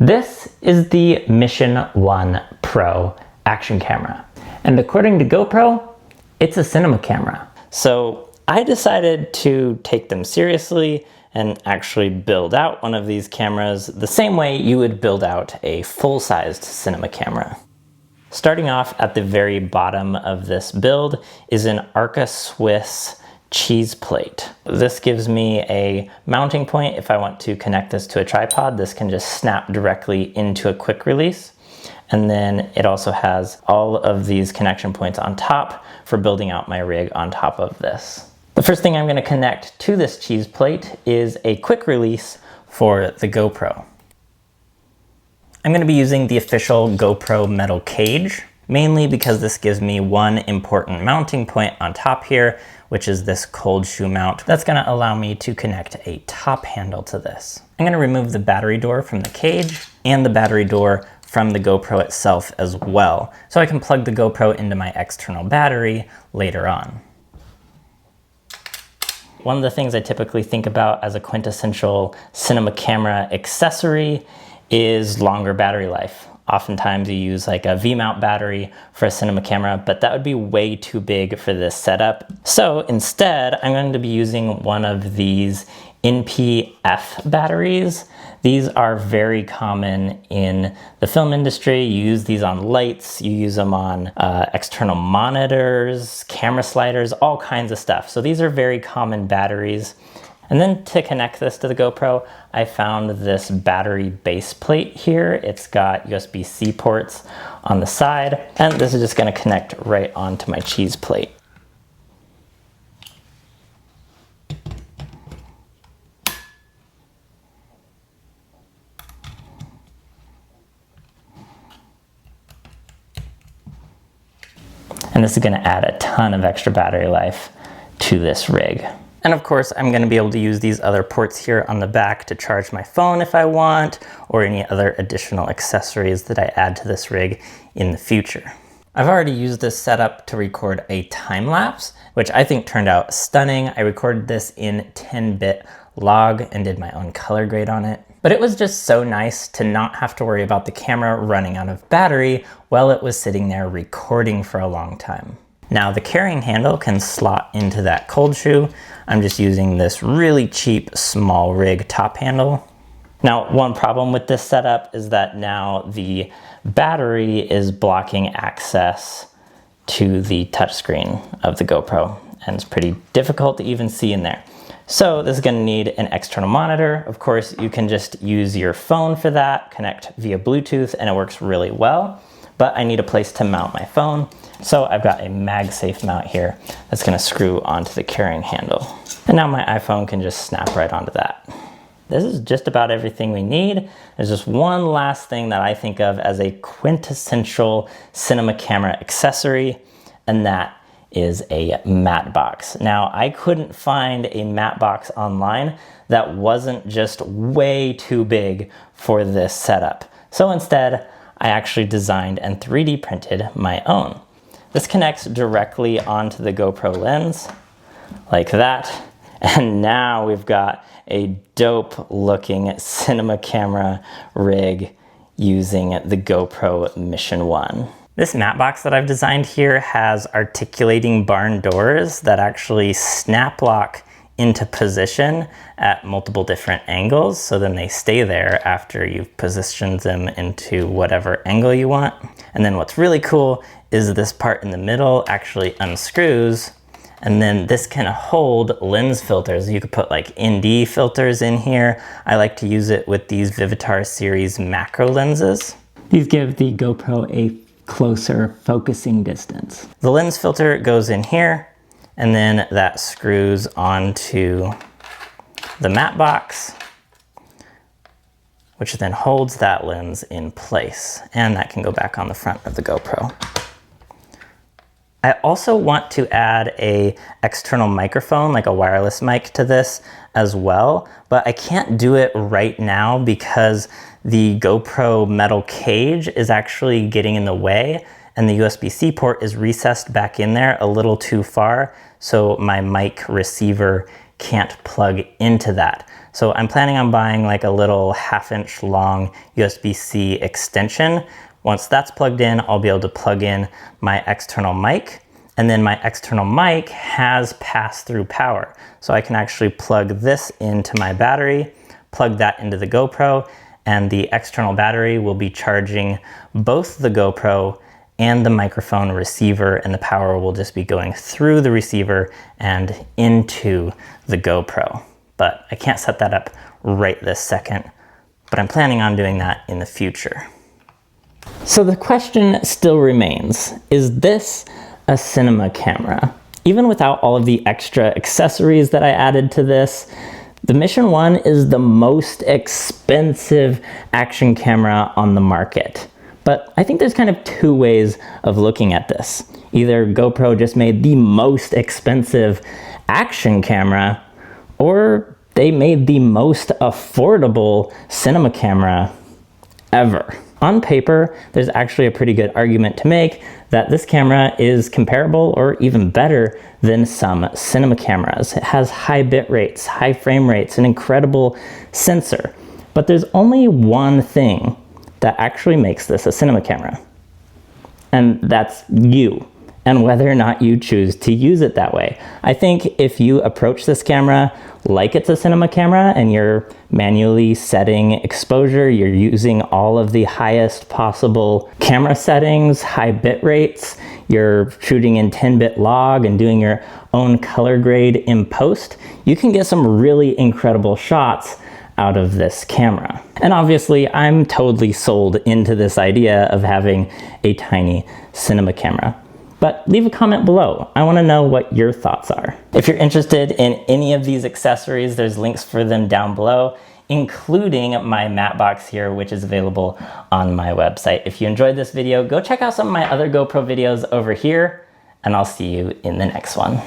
This is the Mission 1 Pro action camera. And according to GoPro, it's a cinema camera. So I decided to take them seriously and actually build out one of these cameras the same way you would build out a full-sized cinema camera. Starting off at the very bottom of this build is an Arca Swiss cheese plate. This gives me a mounting point. If I want to connect this to a tripod, this can just snap directly into a quick release. And then it also has all of these connection points on top for building out my rig on top of this. The first thing I'm going to connect to this cheese plate is a quick release for the GoPro. I'm going to be using the official GoPro metal cage, mainly because this gives me one important mounting point on top here, which is this cold shoe mount. That's going to allow me to connect a top handle to this. I'm going to remove the battery door from the cage and the battery door from the GoPro itself as well, so I can plug the GoPro into my external battery later on. One of the things I typically think about as a quintessential cinema camera accessory is longer battery life. Oftentimes you use like a V-mount battery for a cinema camera, but that would be way too big for this setup. So instead, I'm going to be using one of these NPF batteries. These are very common in the film industry. You use these on lights, you use them on external monitors, camera sliders, all kinds of stuff. So these are very common batteries. And then to connect this to the GoPro, I found this battery base plate here. It's got USB-C ports on the side, and this is just going to connect right onto my cheese plate. And this is going to add a ton of extra battery life to this rig. And of course, I'm going to be able to use these other ports here on the back to charge my phone if I want, or any other additional accessories that I add to this rig in the future. I've already used this setup to record a time lapse, which I think turned out stunning. I recorded this in 10-bit log and did my own color grade on it. But it was just so nice to not have to worry about the camera running out of battery while it was sitting there recording for a long time. Now the carrying handle can slot into that cold shoe. I'm just using this really cheap small rig top handle. Now one problem with this setup is that now the battery is blocking access to the touchscreen of the GoPro, and it's pretty difficult to even see in there. So this is going to need an external monitor. Of course, you can just use your phone for that, connect via Bluetooth, and it works really well. But I need a place to mount my phone. So I've got a MagSafe mount here that's going to screw onto the carrying handle. And now my iPhone can just snap right onto that. This is just about everything we need. There's just one last thing that I think of as a quintessential cinema camera accessory, and that is a matte box. Now, I couldn't find a matte box online that wasn't just way too big for this setup. So instead, I actually designed and 3D printed my own. This connects directly onto the GoPro lens, like that. And now we've got a dope looking cinema camera rig using the GoPro Mission 1. This matte box that I've designed here has articulating barn doors that actually snap lock into position at multiple different angles, so then they stay there after you've positioned them into whatever angle you want. And then what's really cool is this part in the middle actually unscrews, and then this can hold lens filters. You could put like ND filters in here. I like to use it with these Vivitar series macro lenses. These give the GoPro a closer focusing distance. The lens filter goes in here, and then that screws onto the matte box, which then holds that lens in place, and that can go back on the front of the GoPro. I also want to add a external microphone, like a wireless mic to this as well, but I can't do it right now because the GoPro metal cage is actually getting in the way, and the USB-C port is recessed back in there a little too far, so my mic receiver can't plug into that. So I'm planning on buying like a little 1/2-inch long USB-C extension. Once that's plugged in, I'll be able to plug in my external mic, and then my external mic has pass-through power. So I can actually plug this into my battery, plug that into the GoPro, and the external battery will be charging both the GoPro and the microphone receiver, and the power will just be going through the receiver and into the GoPro. But I can't set that up right this second, but I'm planning on doing that in the future. So the question still remains, is this a cinema camera? Even without all of the extra accessories that I added to this, the Mission 1 is the most expensive action camera on the market. But I think there's kind of two ways of looking at this. Either GoPro just made the most expensive action camera, or they made the most affordable cinema camera ever. On paper, there's actually a pretty good argument to make that this camera is comparable or even better than some cinema cameras. It has high bit rates, high frame rates, an incredible sensor. But there's only one thing that actually makes this a cinema camera, and that's you, and whether or not you choose to use it that way. I think if you approach this camera like it's a cinema camera and you're manually setting exposure, you're using all of the highest possible camera settings, high bit rates, you're shooting in 10-bit log and doing your own color grade in post, you can get some really incredible shots out of this camera. And obviously, I'm totally sold into this idea of having a tiny cinema camera. But leave a comment below. I want to know what your thoughts are. If you're interested in any of these accessories, there's links for them down below, including my matte box here, which is available on my website. If you enjoyed this video, go check out some of my other GoPro videos over here, and I'll see you in the next one.